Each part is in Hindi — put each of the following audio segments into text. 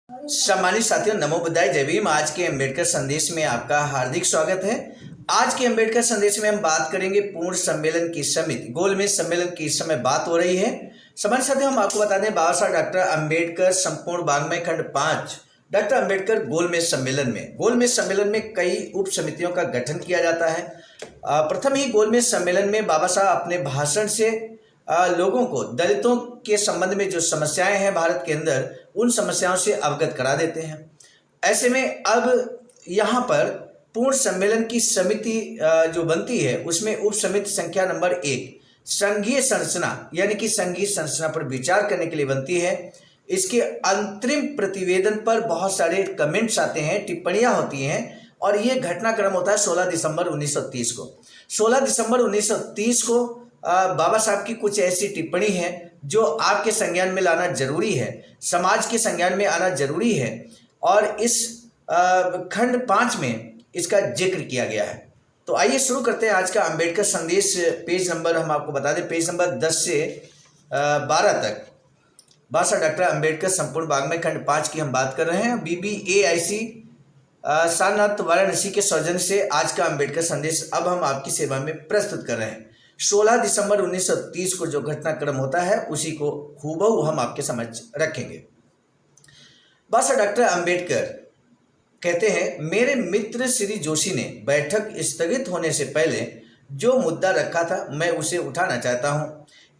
सम्मानित साथियों, नमो बुद्धाय, जय भीम। आज के अम्बेडकर संदेश में आपका हार्दिक स्वागत है। आज के अम्बेडकर संदेश में हम बात करेंगे पूर्ण सम्मेलन की समिति गोलमेज सम्मेलन की इस समय बात हो रही है। सम्मानित साथियों, हम आपको बता दें, बाबा साहब डॉक्टर अम्बेडकर संपूर्ण वाङ्मय खंड 5 डॉक्टर अम्बेडकर गोलमेज सम्मेलन में कई उप समितियों का गठन किया जाता है। प्रथम ही गोलमेज सम्मेलन में बाबा साहब अपने भाषण से लोगों को दलितों के संबंध में जो समस्याएं हैं भारत के अंदर, उन समस्याओं से अवगत करा देते हैं। ऐसे में अब यहाँ पर पूर्ण सम्मेलन की समिति जो बनती है, उसमें उप समिति संख्या नंबर 1 संघीय संरचना यानी कि संघीय संरचना पर विचार करने के लिए बनती है। इसके अंतरिम प्रतिवेदन पर बहुत सारे कमेंट्स आते हैं, टिप्पणियां होती हैं, और ये घटनाक्रम होता है 16 दिसंबर 1930 को। 16 दिसंबर 1930 को बाबा साहब की कुछ ऐसी टिप्पणी है जो आपके संज्ञान में लाना जरूरी है, समाज के संज्ञान में आना जरूरी है, और इस खंड 5 में इसका जिक्र किया गया है। तो आइए शुरू करते हैं आज का अम्बेडकर संदेश। पेज नंबर हम आपको बता दें, पेज नंबर 10 से 12 तक बाबा साहब डॉक्टर अम्बेडकर संपूर्ण वाङ्मय खंड 5 की हम बात कर रहे हैं। BBAIC सारनाथ वाराणसी के सौजन्य से आज का अम्बेडकर संदेश अब हम आपकी सेवा में प्रस्तुत कर रहे हैं। 16 दिसंबर 1930 को जो घटनाक्रम होता है, उसी को हूबहू हम आपके समक्ष रखेंगे। बाबा साहब डॉक्टर अम्बेडकर कहते हैं, मेरे मित्र श्री जोशी ने बैठक स्थगित होने से पहले जो मुद्दा रखा था, मैं उसे उठाना चाहता हूं।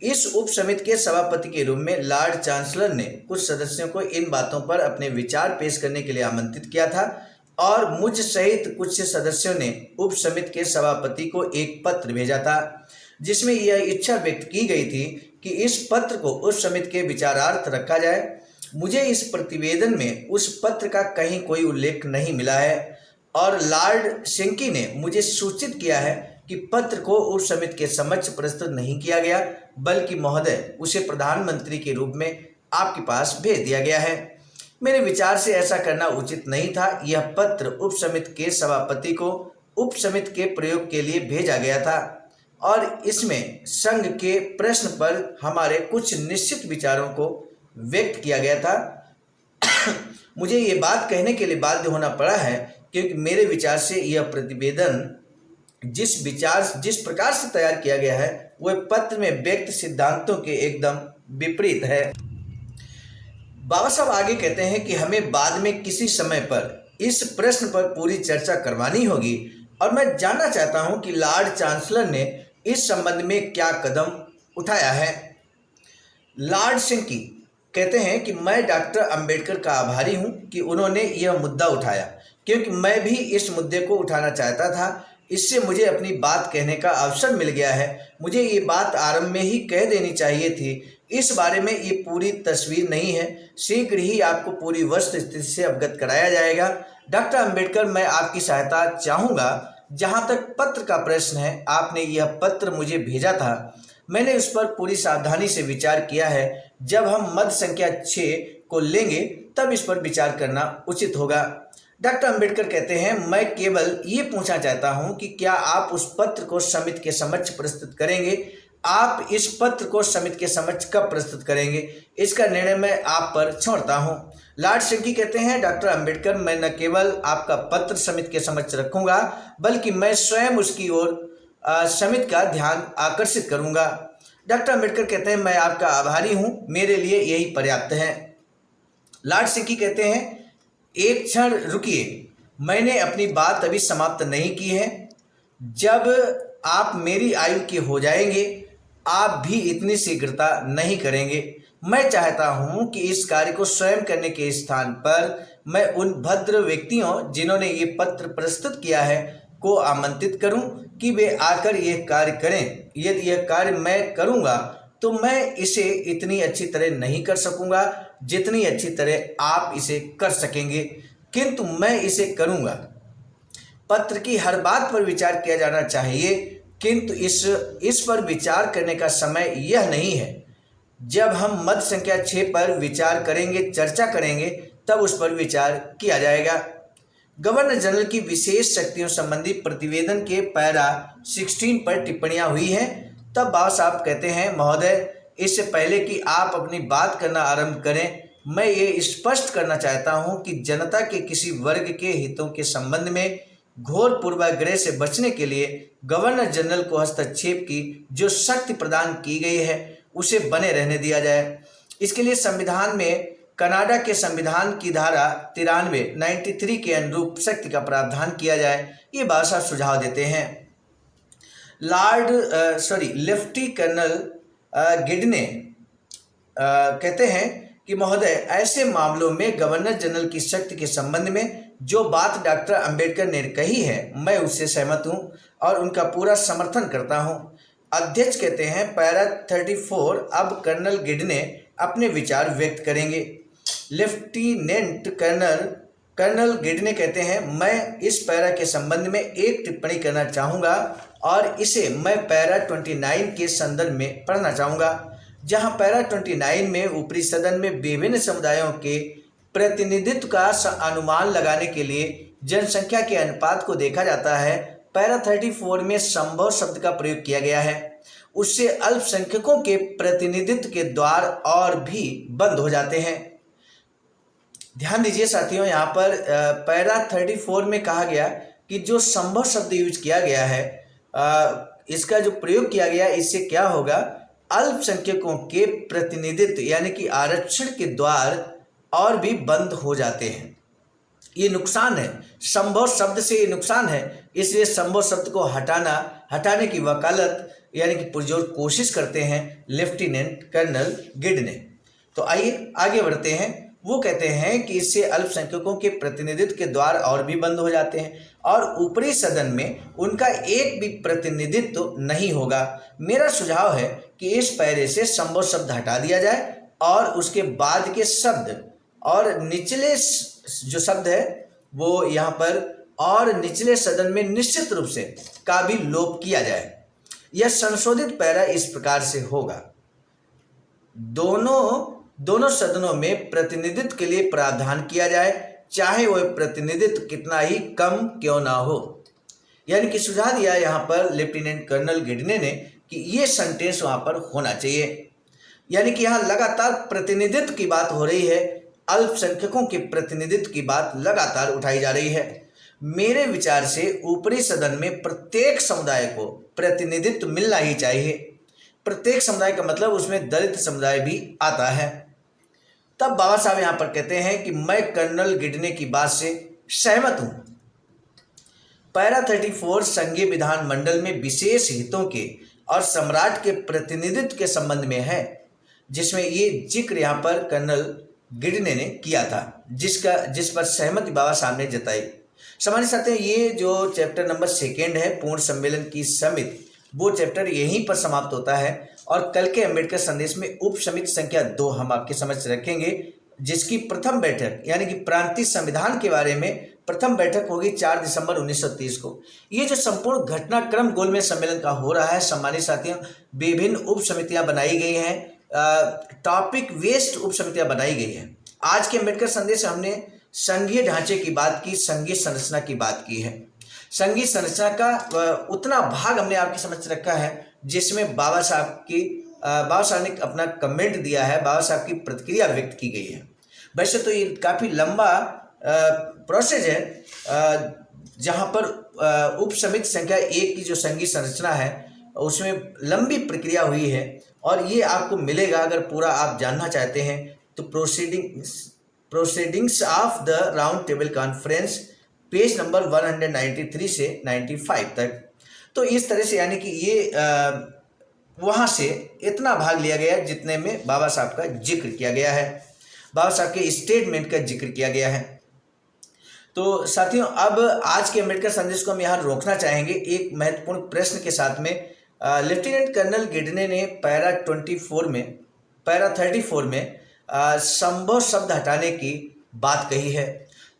इस उप समिति के सभापति के रूप में लॉर्ड चांसलर ने कुछ सदस्यों को इन बातों पर अपने विचार पेश करने के लिए आमंत्रित किया था, और मुझ सहित कुछ सदस्यों ने उप समिति के सभापति को एक पत्र भेजा था, जिसमें यह इच्छा व्यक्त की गई थी कि इस पत्र को उप समिति के विचारार्थ रखा जाए। मुझे इस प्रतिवेदन में उस पत्र का कहीं कोई उल्लेख नहीं मिला है, और लॉर्ड शेंकी ने मुझे सूचित किया है कि पत्र को उप समिति के समक्ष प्रस्तुत नहीं किया गया, बल्कि महोदय उसे प्रधानमंत्री के रूप में आपके पास भेज दिया गया है। मेरे विचार से ऐसा करना उचित नहीं था। यह पत्र उप समिति के सभापति को उप समिति के प्रयोग के लिए भेजा गया था, और इसमें संघ के प्रश्न पर हमारे कुछ निश्चित विचारों को व्यक्त किया गया था। मुझे ये बात कहने के लिए बाध्य होना पड़ा है, क्योंकि मेरे विचार से यह प्रतिवेदन जिस प्रकार से तैयार किया गया है, वह पत्र में व्यक्त सिद्धांतों के एकदम विपरीत है। बाबा साहब आगे कहते हैं कि हमें बाद में किसी समय पर इस प्रश्न पर पूरी चर्चा करवानी होगी, और मैं जानना चाहता हूं कि लॉर्ड चांसलर ने इस संबंध में क्या कदम उठाया है। लॉर्ड शेंकी कहते हैं कि मैं डॉक्टर अम्बेडकर का आभारी हूं कि उन्होंने यह मुद्दा उठाया, क्योंकि मैं भी इस मुद्दे को उठाना चाहता था। इससे मुझे अपनी बात कहने का अवसर मिल गया है। मुझे ये बात आरंभ में ही कह देनी चाहिए थी। इस बारे में ये पूरी तस्वीर नहीं है, शीघ्र ही आपको पूरी वस्तुस्थिति से अवगत कराया जाएगा। डॉक्टर अम्बेडकर, मैं आपकी सहायता चाहूँगा। जहाँ तक पत्र का प्रश्न है, आपने यह पत्र मुझे भेजा था, मैंने उस पर पूरी सावधानी से विचार किया है। जब हम मद संख्या 6 को लेंगे, तब इस पर विचार करना उचित होगा। डॉक्टर अम्बेडकर कहते हैं, मैं केवल ये पूछना चाहता हूं कि क्या आप उस पत्र को समिति के समक्ष प्रस्तुत करेंगे। आप इस पत्र को समिति के समक्ष कब प्रस्तुत करेंगे, इसका निर्णय मैं आप पर छोड़ता हूं। लॉर्ड शेंकी कहते हैं, डॉक्टर अम्बेडकर, मैं न केवल आपका पत्र समिति के समक्ष रखूंगा, बल्कि मैं स्वयं उसकी ओर समिति का ध्यान आकर्षित करूंगा। डॉक्टर अम्बेडकर कहते हैं, मैं आपका आभारी हूं, मेरे लिए यही पर्याप्त है। लॉर्ड शेंकी कहते हैं, एक क्षण रुकिए, मैंने अपनी बात अभी समाप्त नहीं की है। जब आप मेरी आयु के हो जाएंगे, आप भी इतनी शीघ्रता नहीं करेंगे। मैं चाहता हूं कि इस कार्य को स्वयं करने के स्थान पर मैं उन भद्र व्यक्तियों जिन्होंने ये पत्र प्रस्तुत किया है को आमंत्रित करूं कि वे आकर यह कार्य करें। यदि यह कार्य मैं करूंगा, तो मैं इसे इतनी अच्छी तरह नहीं कर सकूंगा जितनी अच्छी तरह आप इसे कर सकेंगे, किंतु मैं इसे करूंगा। पत्र की हर बात पर विचार किया जाना चाहिए, किंतु इस पर विचार करने का समय यह नहीं है। जब हम मद संख्या 6 पर विचार करेंगे, चर्चा करेंगे, तब उस पर विचार किया जाएगा। गवर्नर जनरल की विशेष शक्तियों संबंधी प्रतिवेदन के पैरा 16 पर टिप्पणियां हुई हैं। तब बाबा साहब कहते हैं, महोदय, इससे पहले कि आप अपनी बात करना आरंभ करें, मैं ये स्पष्ट करना चाहता हूं कि जनता के किसी वर्ग के हितों के संबंध में घोर पूर्वाग्रह से बचने के लिए गवर्नर जनरल को हस्तक्षेप की जो शक्ति प्रदान की गई है उसे बने रहने दिया जाए। इसके लिए संविधान में कनाडा के संविधान की धारा 93 के अनुरूप शक्ति का प्रावधान किया जाए, ये बाबा साहब सुझाव देते हैं। लेफ्टी कर्नल गिडने कहते हैं कि महोदय, ऐसे मामलों में गवर्नर जनरल की शक्ति के संबंध में जो बात डॉक्टर अंबेडकर ने कही है मैं उससे सहमत हूं और उनका पूरा समर्थन करता हूं। अध्यक्ष कहते हैं पैरा 34 अब कर्नल गिडने अपने विचार व्यक्त करेंगे। लेफ्टिनेंट कर्नल गिडने कहते हैं मैं इस पैरा के संबंध में एक टिप्पणी करना चाहूँगा और इसे मैं पैरा 29 के संदर्भ में पढ़ना चाहूँगा, जहाँ पैरा 29 में ऊपरी सदन में विभिन्न समुदायों के प्रतिनिधित्व का अनुमान लगाने के लिए जनसंख्या के अनुपात को देखा जाता है। पैरा 34 में संभव शब्द का प्रयोग किया गया है, उससे अल्पसंख्यकों के प्रतिनिधित्व के द्वार और भी बंद हो जाते हैं। ध्यान दीजिए साथियों, यहाँ पर पैरा 34 में कहा गया कि जो संभव शब्द यूज किया गया है, इसका जो प्रयोग किया गया इससे क्या होगा, अल्पसंख्यकों के प्रतिनिधित्व यानी कि आरक्षण के द्वार और भी बंद हो जाते हैं। ये नुकसान है, संभव शब्द से ये नुकसान है, इसलिए संभव शब्द को हटाने की वकालत यानी कि पुरजोर कोशिश करते हैं लेफ्टिनेंट कर्नल गिडने। तो आइए आगे बढ़ते हैं। वो कहते हैं कि इससे अल्पसंख्यकों के प्रतिनिधित्व के द्वार और भी बंद हो जाते हैं और ऊपरी सदन में उनका एक भी प्रतिनिधित्व नहीं होगा। मेरा सुझाव है कि इस पैरे से संभव शब्द हटा दिया जाए और उसके बाद के शब्द और निचले जो शब्द है वो यहाँ पर और निचले सदन में निश्चित रूप से का भी लोप किया जाए। यह संशोधित पैरा इस प्रकार से होगा, दोनों सदनों में प्रतिनिधित्व के लिए प्रावधान किया जाए, चाहे वह प्रतिनिधित्व कितना ही कम क्यों ना हो। यानी कि सुझाव दिया यहाँ पर लेफ्टिनेंट कर्नल गिडने ने कि ये सेंटेंस वहाँ पर होना चाहिए। यानी कि यहाँ लगातार प्रतिनिधित्व की बात हो रही है, अल्पसंख्यकों के प्रतिनिधित्व की बात लगातार उठाई जा रही है। मेरे विचार से ऊपरी सदन में प्रत्येक समुदाय को प्रतिनिधित्व मिलना ही चाहिए। प्रत्येक समुदाय का मतलब उसमें दलित समुदाय भी आता है। तब बाबा साहब यहाँ पर कहते हैं कि मैं कर्नल गिडने की बात से सहमत हूँ। पैरा 34 संघीय विधान मंडल में विशेष हितों के और सम्राट के प्रतिनिधित्व के संबंध में है, जिसमें ये जिक्र यहाँ पर कर्नल गिडने ने किया था, जिस पर सहमति बाबा साहब ने जताई। सामान्य साथियों, ये जो चैप्टर नंबर 2 है पूर्ण सम्मेलन की समिति, वो चैप्टर यहीं पर समाप्त होता है और कल के अम्बेडकर संदेश में उप समिति संख्या 2 हम आपके समक्ष रखेंगे, जिसकी प्रथम बैठक यानी कि प्रांतीय संविधान के बारे में प्रथम बैठक होगी 4 दिसंबर 1930 को। ये जो संपूर्ण घटनाक्रम गोलमेज सम्मेलन का हो रहा है, सम्मानित साथियों, विभिन्न उप समितियां बनाई गई हैं, टॉपिक वेस्ट उप समितियां बनाई गई हैं। आज के अम्बेडकर संदेश हमने संघीय ढांचे की बात की, संघीय संरचना की बात की है। संघीय संरचना का उतना भाग हमने आपके समझ रखा है जिसमें बाबा साहब ने अपना कमेंट दिया है, बाबा साहब की प्रतिक्रिया व्यक्त की गई है। वैसे तो ये काफ़ी लंबा प्रोसेस है, जहाँ पर उप समिति संख्या 1 की जो संघीय संरचना है उसमें लंबी प्रक्रिया हुई है और ये आपको मिलेगा। अगर पूरा आप जानना चाहते हैं तो proceedings of the round table conference page number 193 से 95 तक। तो इस तरह से यानी कि ये वहाँ से इतना भाग लिया गया जितने में बाबा साहब का जिक्र किया गया है, बाबा साहब के स्टेटमेंट का जिक्र किया गया है। तो साथियों, अब आज के अम्बेडकर संदेश को हम यहाँ रोकना चाहेंगे एक महत्वपूर्ण प्रश्न के साथ में। लेफ्टिनेंट कर्नल गिडने ने पैरा 34 में संभव शब्द हटाने की बात कही है।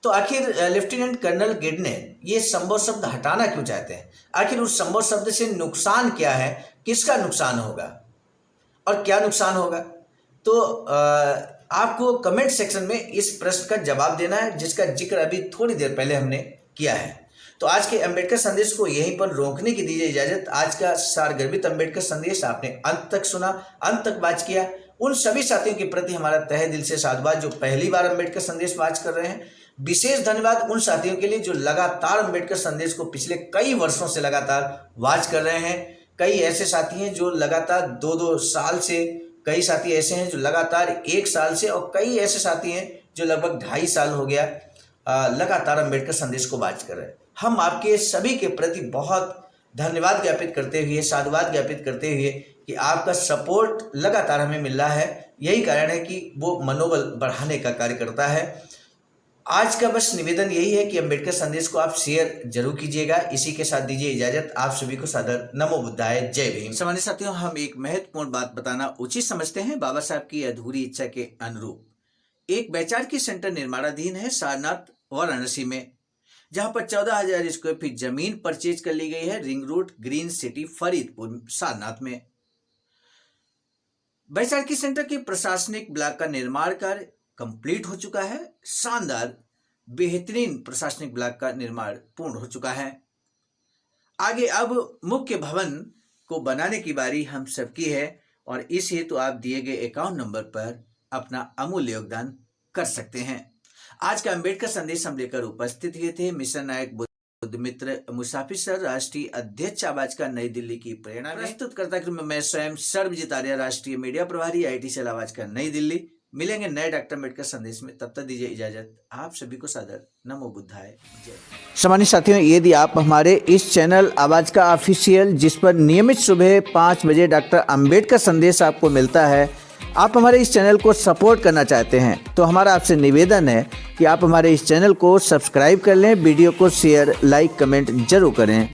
तो आखिर लेफ्टिनेंट कर्नल गिडने ये संभव शब्द हटाना क्यों चाहते हैं? आखिर उस संभव शब्द से नुकसान क्या है, किसका नुकसान होगा और क्या नुकसान होगा? तो आपको कमेंट सेक्शन में इस प्रश्न का जवाब देना है, जिसका जिक्र अभी थोड़ी देर पहले हमने किया है। तो आज के अम्बेडकर संदेश को यहीं पर रोकने की दीजिए इजाजत। आज का सारगर्भित अम्बेडकर संदेश आपने अंत तक सुना, अंत तक बात किया। उन सभी साथियों के प्रति हमारा तहे दिल से साधुवाद जो पहली बार अम्बेडकर संदेश वाच कर रहे हैं। विशेष धन्यवाद उन साथियों के लिए जो लगातार अम्बेडकर संदेश को पिछले कई वर्षों से लगातार वाच कर रहे हैं। कई ऐसे साथी हैं जो लगातार 2-2 साल से, कई साथी ऐसे हैं जो लगातार 1 साल से, और कई ऐसे साथी हैं जो लगभग 2.5 साल हो गया लगातार अम्बेडकर संदेश को वाच कर रहे हैं। हम आपके सभी के प्रति बहुत धन्यवाद ज्ञापित करते हुए, साधुवाद ज्ञापित करते हुए कि आपका सपोर्ट लगातार हमें मिल रहा है, यही कारण है कि वो मनोबल बढ़ाने का कार्य करता है। आज का बस निवेदन यही है कि अम्बेडकर संदेश को आप शेयर जरूर कीजिएगा। इसी के साथ दीजिए इजाजत। आप सभी को सादर नमो बुद्धाय, जय भीम। सामान्य साथियों, हम एक महत्वपूर्ण बात बताना उचित समझते हैं। बाबा साहब की अधूरी इच्छा के अनुरूप एक वैचारिकी सेंटर निर्माणाधीन है सारनाथ वाराणसी में, जहां पर 14,000 स्क्वायर फीट जमीन परचेज कर ली गई है ring road green city Faridpur Sarnath में। वैचारिकी सेंटर के प्रशासनिक ब्लॉक का निर्माण कार्य कंप्लीट हो चुका है। शानदार बेहतरीन प्रशासनिक ब्लॉक का निर्माण पूर्ण हो चुका है। आगे अब मुख्य भवन को बनाने की बारी हम सबकी है, और इस हेतु आप दिए गए अकाउंट नंबर पर अपना अमूल्य योगदान कर सकते हैं। आज का अम्बेडकर संदेश हम लेकर उपस्थित हुए थे मिशन नायक बुद्ध मित्र मुसाफिर सर, राष्ट्रीय अध्यक्ष आवाज का नई दिल्ली की प्रेरणा में। प्रस्तुत करता कि मैं स्वयं सर्वजित आर्य, राष्ट्रीय मीडिया प्रभारी, IIT सेल आवाज का नई दिल्ली। मिलेंगे नए डॉक्टर अम्बेडकर संदेश में, तब तक दीजिए इजाजत। आप सभी को सादर नमो बुद्धाय, जय। सामान्य साथियों, यदि आप हमारे इस चैनल आवाज का ऑफिशियल, जिस पर नियमित सुबह 5 बजे डॉक्टर अम्बेडकर संदेश आपको मिलता है, आप हमारे इस चैनल को सपोर्ट करना चाहते हैं, तो हमारा आपसे निवेदन है कि आप हमारे इस चैनल को सब्सक्राइब कर लें, वीडियो को शेयर, लाइक, कमेंट जरूर करें।